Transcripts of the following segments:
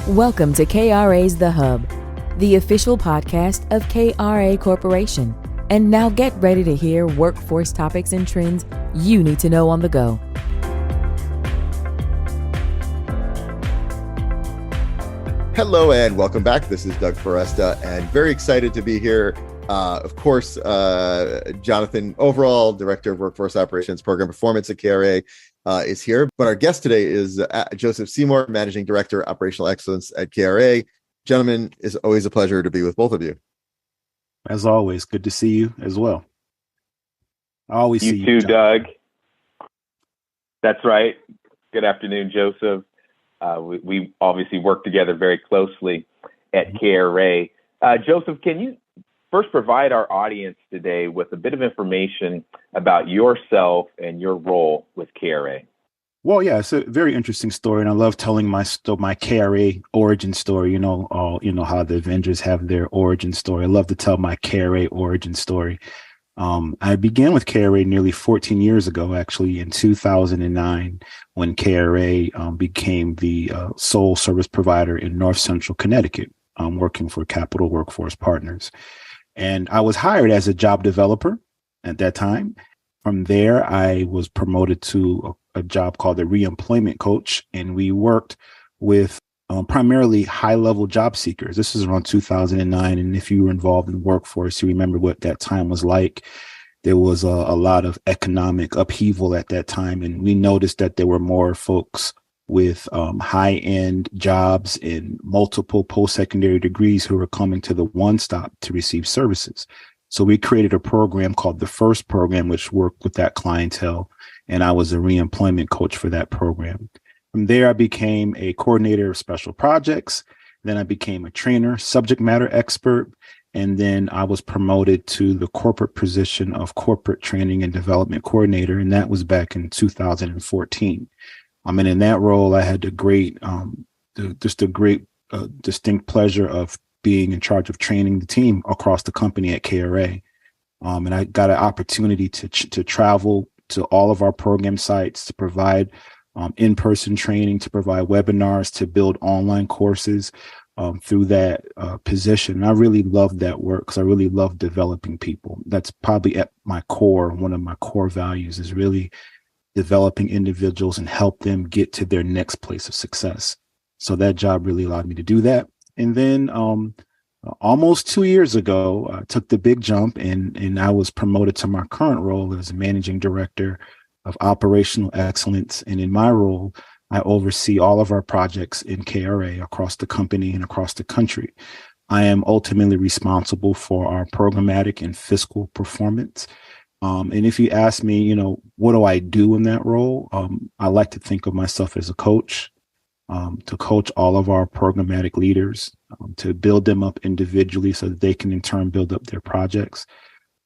Welcome to KRA's The Hub, the official podcast of KRA Corporation. And now get ready to hear workforce topics and trends you need to know on the go. Hello and welcome back. This is Doug Foresta and very excited to be here. Of course, Jonathan, overall Director of Workforce Operations Program Performance at KRA, is here. But our guest today is Joseph Seymour, Managing Director, Operational Excellence at KRA. Gentlemen, it's always a pleasure to be with both of you. As always, good to see you as well. I always see you too, Doug. That's right. Good afternoon, Joseph. We obviously work together very closely at KRA. Joseph, can you first provide our audience today with a bit of information about yourself and your role with KRA? Well, yeah, it's a very interesting story, and I love telling my KRA origin story. You know how the Avengers have their origin story. I love to tell my KRA origin story. I began with KRA nearly 14 years ago, actually in 2009, when KRA became the sole service provider in North Central Connecticut, working for Capital Workforce Partners. And I was hired as a job developer at that time. From there, I was promoted to a job called the reemployment coach, and we worked with primarily high-level job seekers. This is around 2009, and if you were involved in the workforce, you remember what that time was like. There was a lot of economic upheaval at that time, and we noticed that there were more folks with high-end jobs and multiple post-secondary degrees who were coming to the one-stop to receive services. So we created a program called the FIRST program, which worked with that clientele, and I was a reemployment coach for that program. From there, I became a coordinator of special projects. Then I became a trainer, subject matter expert, and then I was promoted to the corporate position of corporate training and development coordinator, and that was back in 2014. And in that role, I had the great, distinct pleasure of being in charge of training the team across the company at KRA. And I got an opportunity to travel to all of our program sites to provide in-person training, to provide webinars, to build online courses through that position. And I really loved that work because I really love developing people. That's probably at my core. One of my core values is really developing individuals and help them get to their next place of success. So that job really allowed me to do that. And then almost 2 years ago, I took the big jump and I was promoted to my current role as a managing director of operational excellence. And in my role, I oversee all of our projects in KRA across the company and across the country. I am ultimately responsible for our programmatic and fiscal performance. And if you ask me, what do I do in that role? I like to think of myself as a coach, to coach all of our programmatic leaders, to build them up individually so that they can in turn build up their projects.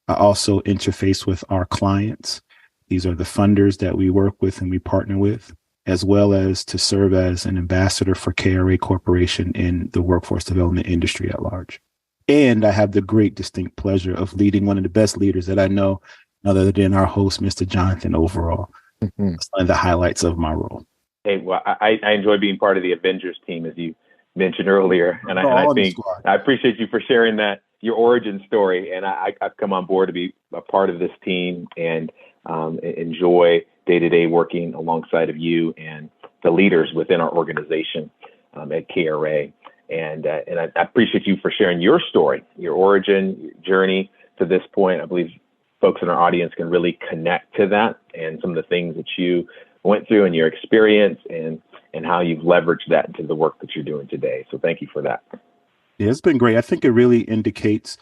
I also interface with our clients. These are the funders that we work with and we partner with, as well as to serve as an ambassador for KRA Corporation in the workforce development industry at large. And I have the great distinct pleasure of leading one of the best leaders that I know, other than our host, Mr. Jonathan, overall. Mm-hmm. That's one of the highlights of my role. Hey, well, I enjoy being part of the Avengers team, as you mentioned earlier. And I think I appreciate you for sharing that, your origin story. And I've come on board to be a part of this team and enjoy day-to-day working alongside of you and the leaders within our organization at KRA. And I appreciate you for sharing your story, your origin, your journey to this point. I believe folks in our audience can really connect to that and some of the things that you went through and your experience and how you've leveraged that into the work that you're doing today. So thank you for that. Yeah, it's been great. I think it really indicates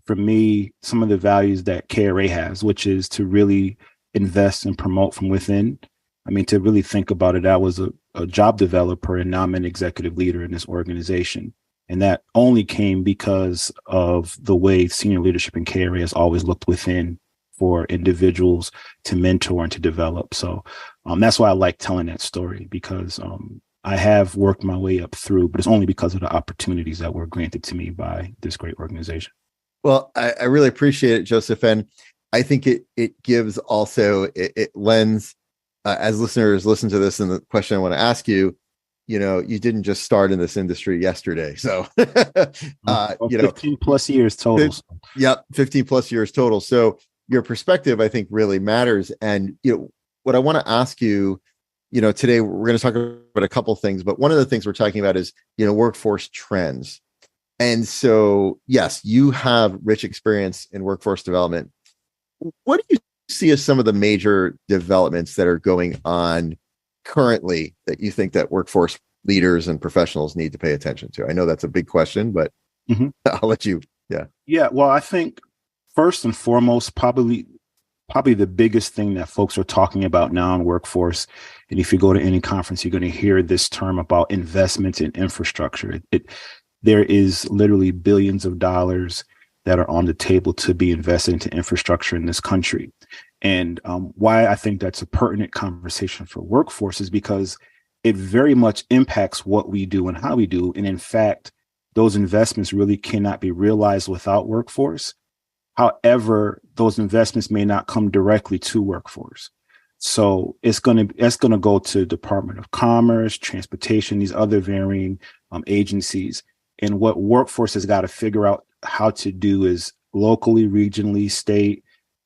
for me some of the values that KRA has, which is to really invest and promote from within. I mean, to really think about it, I was a job developer and now I'm an executive leader in this organization. And that only came because of the way senior leadership in KRA has always looked within for individuals to mentor and to develop. So that's why I like telling that story, because I have worked my way up through, but it's only because of the opportunities that were granted to me by this great organization. Well, I really appreciate it, Joseph. And I think it gives also, it lends, as listeners listen to this, and the question I want to ask you, you didn't just start in this industry yesterday. So, 15 plus years total. Yep. 15 plus years total. So your perspective, I think, really matters. And, what I want to ask you, today we're going to talk about a couple things, but one of the things we're talking about is, workforce trends. And so, yes, you have rich experience in workforce development. What do you see as some of the major developments that are going on currently that you think that workforce leaders and professionals need to pay attention to? I know that's a big question, but I'll let you. Yeah. Yeah. Well, I think first and foremost, probably the biggest thing that folks are talking about now in workforce, and if you go to any conference, you're going to hear this term about investments in infrastructure. There is literally billions of dollars that are on the table to be invested into infrastructure in this country. And why I think that's a pertinent conversation for workforce is because it very much impacts what we do and how we do. And in fact, those investments really cannot be realized without workforce. However, those investments may not come directly to workforce. So it's going to go to Department of Commerce, Transportation, these other varying agencies. And what workforce has got to figure out how to do is locally, regionally, state,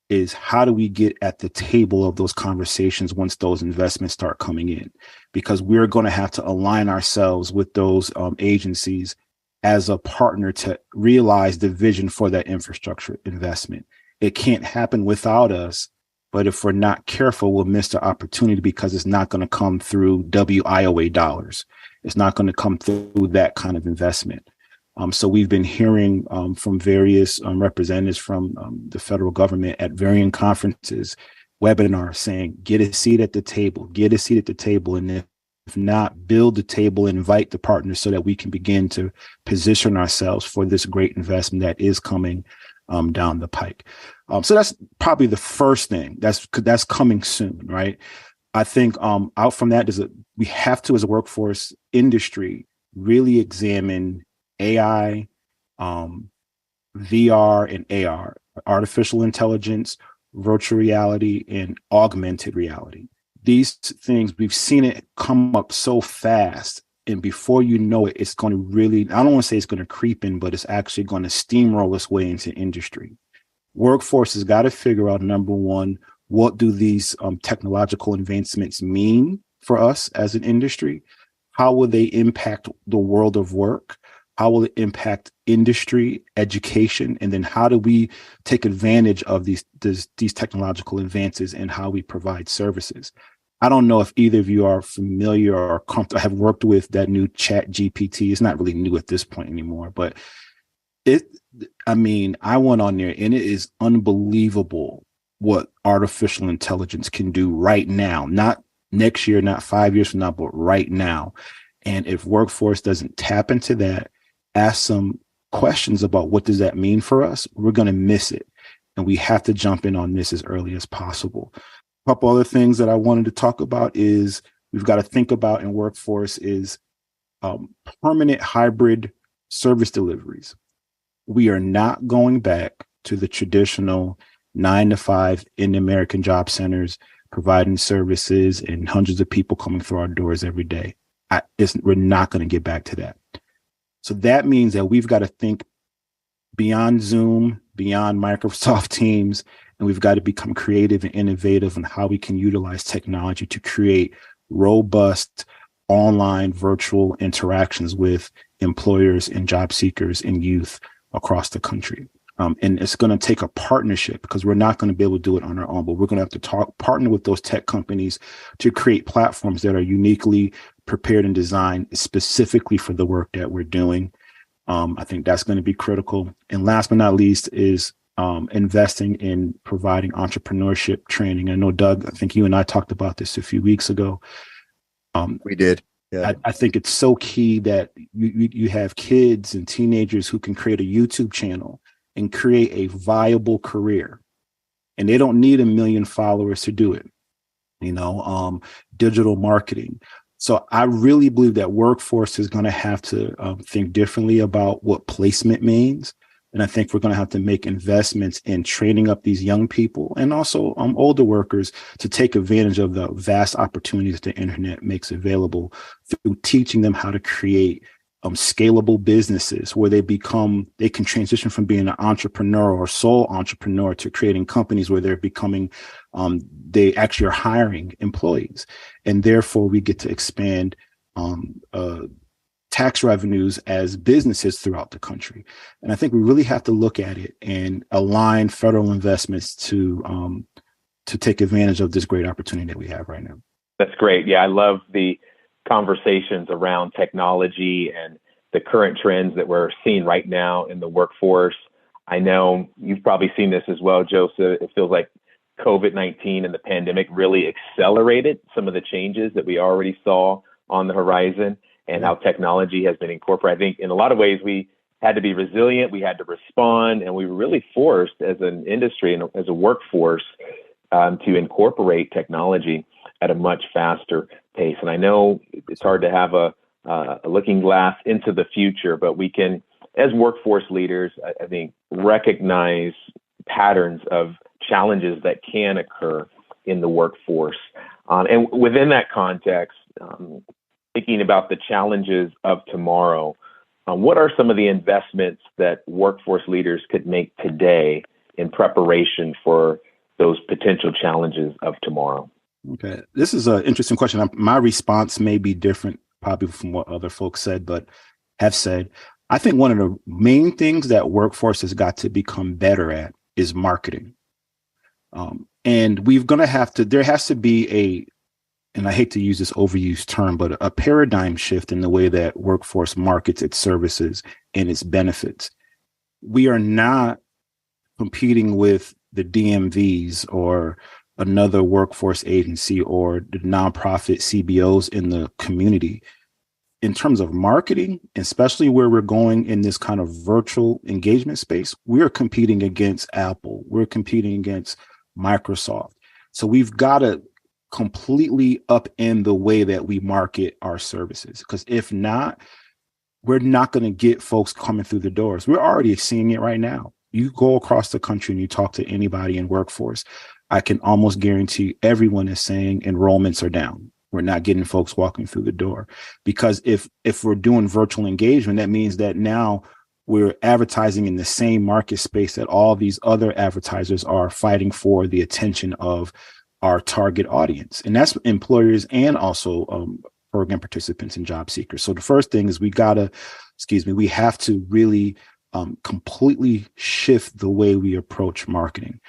is how do we get at the table of those conversations once those investments start coming in? Because we're going to have to align ourselves with those agencies as a partner to realize the vision for that infrastructure investment. It can't happen without us, but if we're not careful, we'll miss the opportunity because it's not going to come through WIOA dollars. It's not going to come through that kind of investment. So we've been hearing from various representatives from the federal government at varying conferences, webinars saying, get a seat at the table, and if not, build the table, invite the partners so that we can begin to position ourselves for this great investment that is coming down the pike. So that's probably the first thing that's coming soon, right? I think out from that we have to, as a workforce industry, really examine AI, VR and AR, artificial intelligence, virtual reality, and augmented reality. These things, we've seen it come up so fast. And before you know it, it's going to really, I don't want to say it's going to creep in, but it's actually going to steamroll its way into industry. Workforce has got to figure out, number one, what do these technological advancements mean for us as an industry? How will they impact the world of work? How will it impact industry, education? And then how do we take advantage of these technological advances and how we provide services? I don't know if either of you are familiar or have worked with that new Chat GPT. It's not really new at this point anymore, but I went on there and it is unbelievable what artificial intelligence can do right now, not next year, not 5 years from now, but right now. And if workforce doesn't tap into that, ask some questions about what does that mean for us, we're going to miss it. And we have to jump in on this as early as possible. A couple other things that I wanted to talk about is we've got to think about in workforce is permanent hybrid service deliveries. We are not going back to the traditional 9 to 5 in American job centers, providing services and hundreds of people coming through our doors every day. We're not going to get back to that. So that means that we've got to think beyond Zoom, beyond Microsoft Teams, and we've got to become creative and innovative in how we can utilize technology to create robust online virtual interactions with employers and job seekers and youth across the country. And it's going to take a partnership because we're not going to be able to do it on our own, but we're going to have to partner with those tech companies to create platforms that are uniquely prepared and designed specifically for the work that we're doing. I think that's going to be critical. And last but not least is investing in providing entrepreneurship training. I know, Doug, I think you and I talked about this a few weeks ago. We did. Yeah. I think it's so key that you have kids and teenagers who can create a YouTube channel and create a viable career. And they don't need 1 million followers to do it, digital marketing. So I really believe that workforce is going to have to think differently about what placement means. And I think we're going to have to make investments in training up these young people and also older workers to take advantage of the vast opportunities the internet makes available through teaching them how to create scalable businesses where they can transition from being an entrepreneur or sole entrepreneur to creating companies where they're becoming, they actually are hiring employees. And therefore we get to expand tax revenues as businesses throughout the country. And I think we really have to look at it and align federal investments to take advantage of this great opportunity that we have right now. That's great. Yeah, I love the conversations around technology and the current trends that we're seeing right now in the workforce. I know you've probably seen this as well, Joseph. It feels like COVID-19 and the pandemic really accelerated some of the changes that we already saw on the horizon, and how technology has been incorporated. I think in a lot of ways we had to be resilient, we had to respond, and we were really forced as an industry and as a workforce to incorporate technology at a much faster pace. And I know it's hard to have a looking glass into the future, but we can, as workforce leaders, I think, recognize patterns of challenges that can occur in the workforce. And within that context, thinking about the challenges of tomorrow, what are some of the investments that workforce leaders could make today in preparation for those potential challenges of tomorrow? Okay, this is an interesting question. My response may be different probably from what other folks said, but have said. I think one of the main things that workforce has got to become better at is marketing. And there has to be and I hate to use this overused term, but a paradigm shift in the way that workforce markets its services and its benefits. We are not competing with the DMVs or another workforce agency or the nonprofit CBOs in the community. In terms of marketing, especially where we're going in this kind of virtual engagement space, we're competing against Apple. We're competing against Microsoft. So we've got to completely upend the way that we market our services, because if not, we're not going to get folks coming through the doors. We're already seeing it right now. You go across the country and you talk to anybody in workforce, I can almost guarantee everyone is saying enrollments are down. We're not getting folks walking through the door, because if we're doing virtual engagement, that means that now we're advertising in the same market space that all these other advertisers are fighting for the attention of our target audience. And that's employers and also program participants and job seekers. So the first thing is we have to really completely shift the way we approach marketing.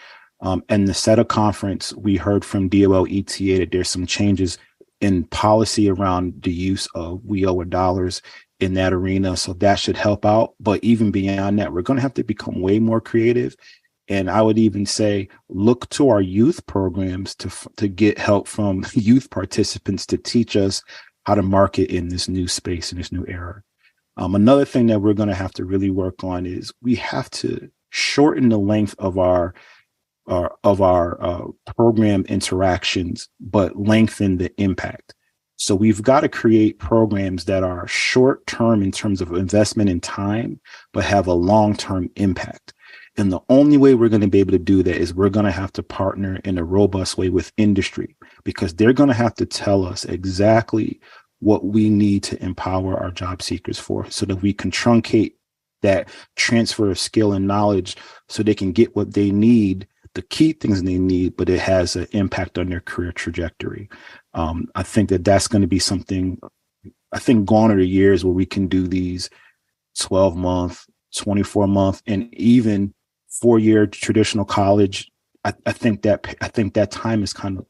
And the SETA conference, we heard from DOL ETA that there's some changes in policy around the use of We Owe dollars in that arena. So that should help out. But even beyond that, we're going to have to become way more creative. And I would even say, look to our youth programs to get help from youth participants to teach us how to market in this new space, in this new era. Another thing that we're going to have to really work on is we have to shorten the length of our program interactions, but lengthen the impact. So we've got to create programs that are short term in terms of investment in time, but have a long-term impact. And the only way we're going to be able to do that is we're going to have to partner in a robust way with industry, because they're going to have to tell us exactly what we need to empower our job seekers for, so that we can truncate that transfer of skill and knowledge so they can get what they need, the key things they need, but it has an impact on their career trajectory. I think that's going to be something, I think gone are the years where we can do these 12-month, 24-month, and even 4-year traditional college. I think that time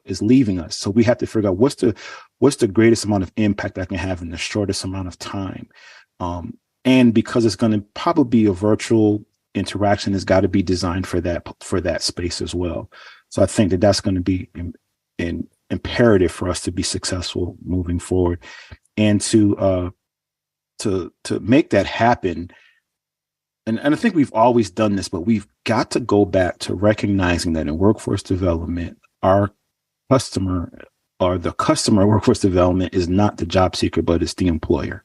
is leaving us. So we have to figure out what's the greatest amount of impact I can have in the shortest amount of time. And because it's going to probably be a virtual interaction, has got to be designed for that space as well. So I think that's going to be an imperative for us to be successful moving forward, and to make that happen. And I think we've always done this, but we've got to go back to recognizing that in workforce development, our customer, or the customer workforce development, is not the job seeker, but it's the employer.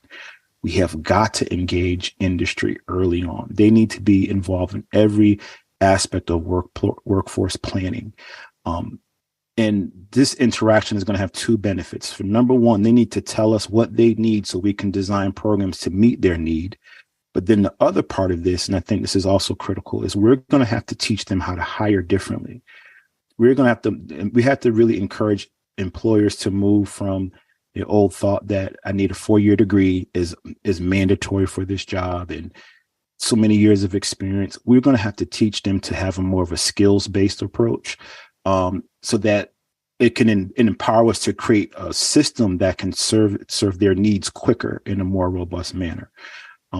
we have got to engage industry early on. They need to be involved in every aspect of workforce planning. And this interaction is going to have two benefits. For number one, they need to tell us what they need so we can design programs to meet their need. But then the other part of this, and I think this is also critical, is we're going to have to teach them how to hire differently. We have to really encourage employers to move from the old thought that I need a 4-year degree is mandatory for this job and so many years of experience. We're going to have to teach them to have a more of a skills-based approach, so that it can empower us to create a system that can serve their needs quicker in a more robust manner.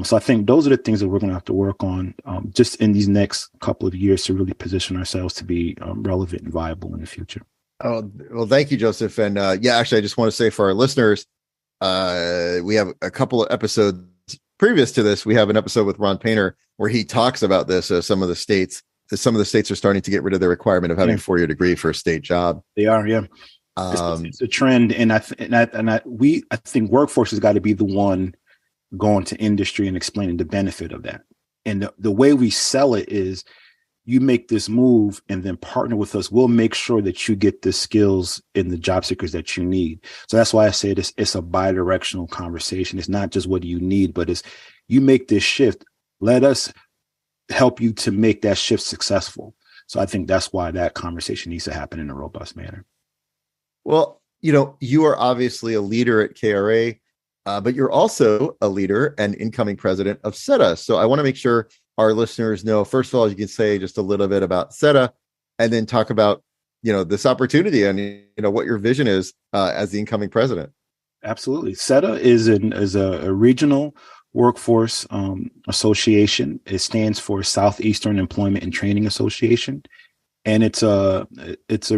So I think those are the things that we're going to have to work on just in these next couple of years to really position ourselves to be relevant and viable in the future. Oh, well, thank you, Joseph. And actually, I just want to say for our listeners, we have a couple of episodes previous to this. We have an episode with Ron Painter where he talks about this. Some of the states are starting to get rid of the requirement of having a 4-year degree for a state job. They are, yeah. It's a trend, and I think workforce has got to be the one going to industry and explaining the benefit of that. And the way we sell it is, you make this move and then partner with us. We'll make sure that you get the skills and the job seekers that you need. So that's why I say it's a bi-directional conversation. It's not just what do you need, but it's you make this shift. Let us help you to make that shift successful. So I think that's why that conversation needs to happen in a robust manner. Well, you are obviously a leader at KRA, but you're also a leader and incoming president of SETA. So I want to make sure our listeners know, first of all, you can say just a little bit about SETA and then talk about, this opportunity and, what your vision is as the incoming president. Absolutely. SETA is a regional workforce association. It stands for Southeastern Employment and Training Association. And it's a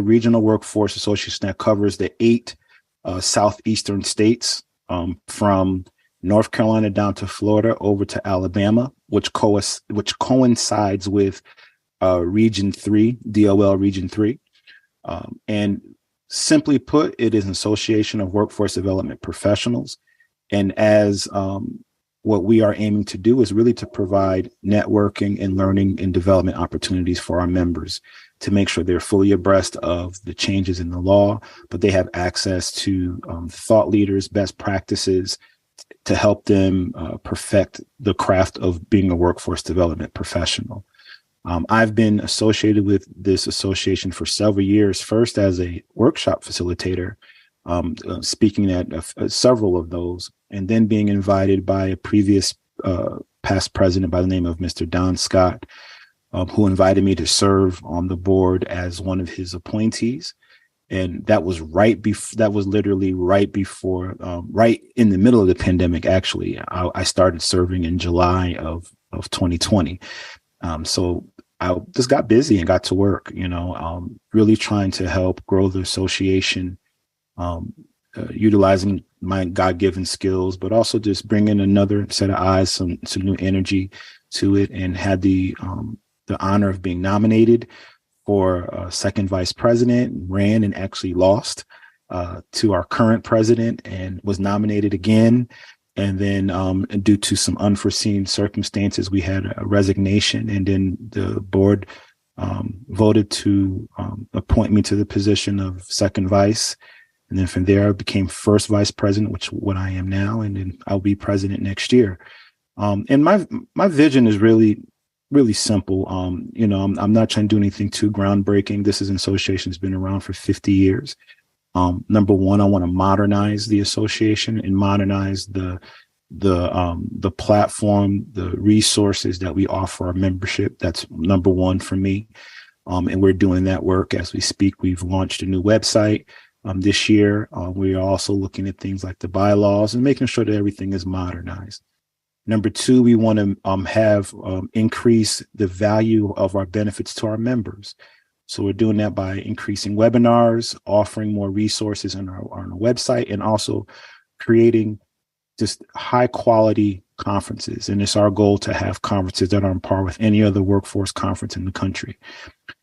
regional workforce association that covers the 8 southeastern states, from North Carolina down to Florida over to Alabama, which coincides with Region 3, DOL Region 3. And simply put, it is an association of workforce development professionals. And as what we are aiming to do is really to provide networking and learning and development opportunities for our members to make sure they're fully abreast of the changes in the law, but they have access to thought leaders, best practices to help them perfect the craft of being a workforce development professional. I've been associated with this association for several years, first as a workshop facilitator, speaking at several of those, and then being invited by a previous past president by the name of Mr. Don Scott, who invited me to serve on the board as one of his appointees. And that was literally right before, right in the middle of the pandemic, actually. I started serving in July of 2020. So I just got busy and got to work, really trying to help grow the association, utilizing my God-given skills, but also just bringing another set of eyes, some new energy to it, and had the honor of being nominated for second vice president, ran and actually lost to our current president, and was nominated again. And then due to some unforeseen circumstances, we had a resignation, and then the board voted to appoint me to the position of second vice. And then from there, I became first vice president, which is what I am now. And then I'll be president next year. And my vision is really simple. I'm not trying to do anything too groundbreaking. This is an association that's been around for 50 years. Number one, I want to modernize the association and modernize the platform, the resources that we offer our membership. That's number one for me. And we're doing that work as we speak. We've launched a new website this year. We are also looking at things like the bylaws and making sure that everything is modernized. Number two, we want to increase the value of our benefits to our members. So we're doing that by increasing webinars, offering more resources on our website, and also creating just high quality conferences. And it's our goal to have conferences that are on par with any other workforce conference in the country.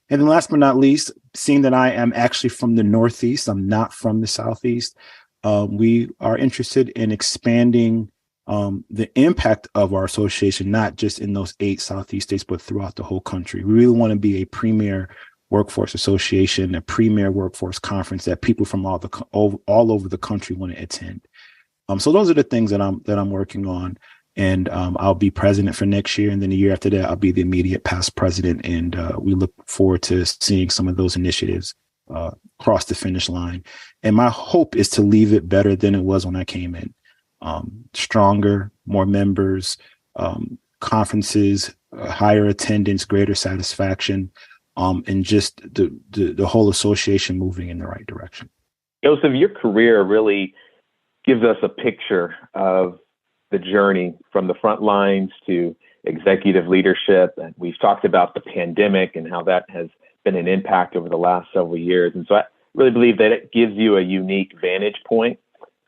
And then last but not least, seeing that I am actually from the Northeast, I'm not from the Southeast, we are interested in expanding the impact of our association, not just in those 8 Southeast states, but throughout the whole country. We really want to be a premier workforce association, a premier workforce conference that people from all over the country want to attend. So those are the things that I'm working on. And I'll be president for next year. And then the year after that, I'll be the immediate past president. And we look forward to seeing some of those initiatives cross the finish line. And my hope is to leave it better than it was when I came in. Stronger, more members, conferences, higher attendance, greater satisfaction, and just the whole association moving in the right direction. Joseph, your career really gives us a picture of the journey from the front lines to executive leadership. And we've talked about the pandemic and how that has been an impact over the last several years. And so I really believe that it gives you a unique vantage point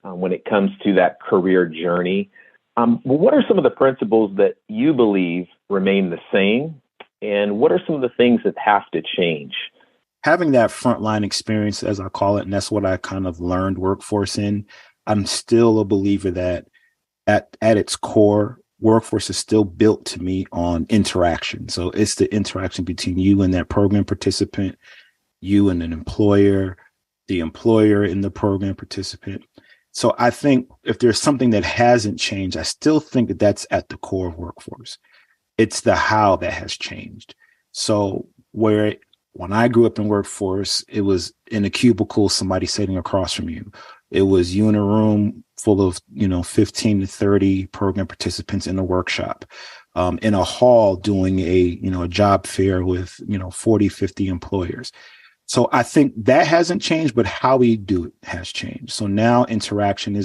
when it comes to that career journey. What are some of the principles that you believe remain the same? And what are some of the things that have to change? Having that frontline experience, as I call it, and that's what I kind of learned workforce in, I'm still a believer that at its core, workforce is still built to me on interaction. So it's the interaction between you and that program participant, you and an employer, the employer and the program participant. So I think if there's something that hasn't changed, I still think that that's at the core of workforce. It's the how that has changed. So when I grew up in workforce, it was in a cubicle, somebody sitting across from you. It was you in a room full of, 15 to 30 program participants in a workshop, in a hall doing a job fair with, 40, 50 employers. So I think that hasn't changed, but how we do it has changed. So now interaction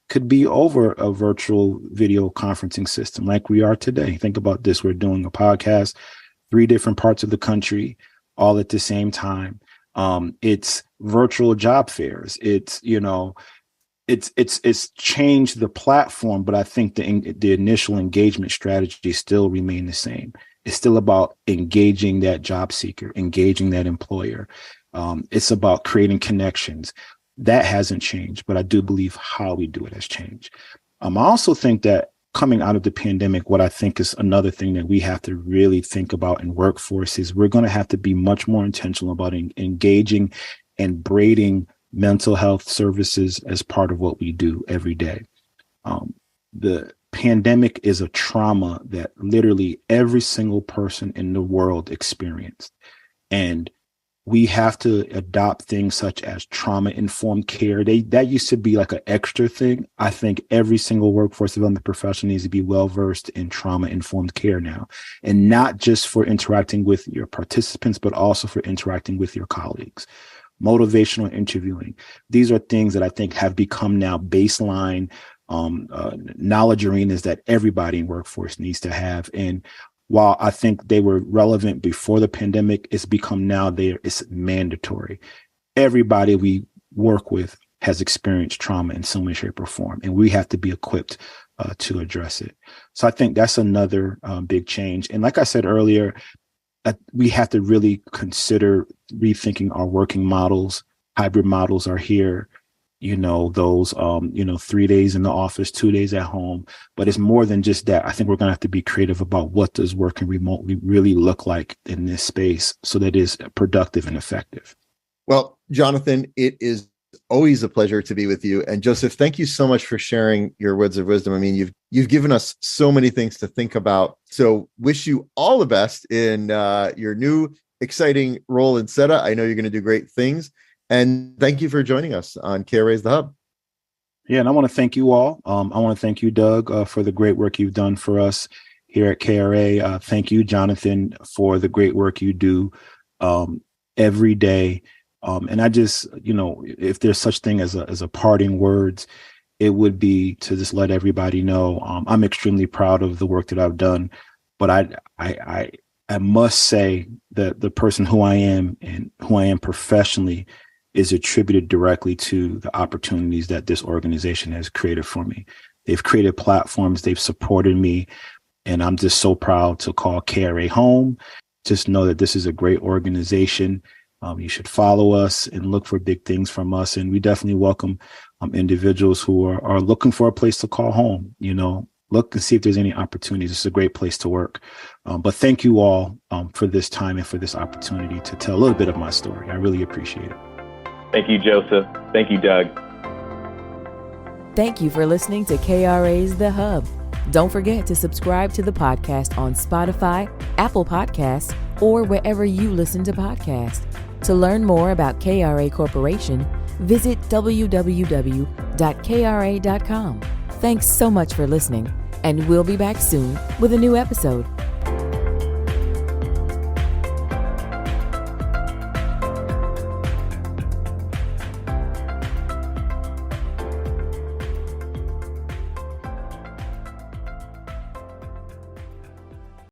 could be over a virtual video conferencing system like we are today. Think about this. We're doing a podcast, 3 different parts of the country, all at the same time. It's virtual job fairs. It's changed the platform, but I think the initial engagement strategy still remain the same. It's still about engaging that job seeker, engaging that employer. It's about creating connections. That hasn't changed, but I do believe how we do it has changed. I also think that coming out of the pandemic, what I think is another thing that we have to really think about in workforce is we're going to have to be much more intentional about engaging and braiding mental health services as part of what we do every day. The pandemic is a trauma that literally every single person in the world experienced. And we have to adopt things such as trauma-informed care. That used to be like an extra thing. I think every single workforce development professional needs to be well-versed in trauma-informed care now, and not just for interacting with your participants, but also for interacting with your colleagues. Motivational interviewing. These are things that I think have become now baseline knowledge arenas that everybody in workforce needs to have. And while I think they were relevant before the pandemic, it's become now it's mandatory. Everybody we work with has experienced trauma in some way, shape, or form, and we have to be equipped to address it. So I think that's another big change. And like I said earlier, we have to really consider rethinking our working models. Hybrid models are here. Those 3 days in the office, 2 days at home. But it's more than just that. I think we're going to have to be creative about what does working remotely really look like in this space so that it is productive and effective. Well, Jonathan, it is always a pleasure to be with you. And Joseph, thank you so much for sharing your words of wisdom. I mean, you've given us so many things to think about. So wish you all the best in your new exciting role in SETA. I know you're going to do great things. And thank you for joining us on KRA's The Hub. Yeah, and I want to thank you all. I want to thank you, Doug, for the great work you've done for us here at KRA. Thank you, Jonathan, for the great work you do every day. And I just, if there's such thing as a parting words, it would be to just let everybody know I'm extremely proud of the work that I've done. But I must say that the person who I am and who I am professionally is attributed directly to the opportunities that this organization has created for me. They've created platforms, they've supported me, and I'm just so proud to call KRA home. Just know that this is a great organization, You should follow us and look for big things from us. And we definitely welcome individuals who are looking for a place to call home. Look and see if there's any opportunities. It's a great place to work. But thank you all for this time and for this opportunity to tell a little bit of my story. I really appreciate it. Thank you, Joseph. Thank you, Doug. Thank you for listening to KRA's The Hub. Don't forget to subscribe to the podcast on Spotify, Apple Podcasts, or wherever you listen to podcasts. To learn more about KRA Corporation, visit www.kra.com. Thanks so much for listening, and we'll be back soon with a new episode.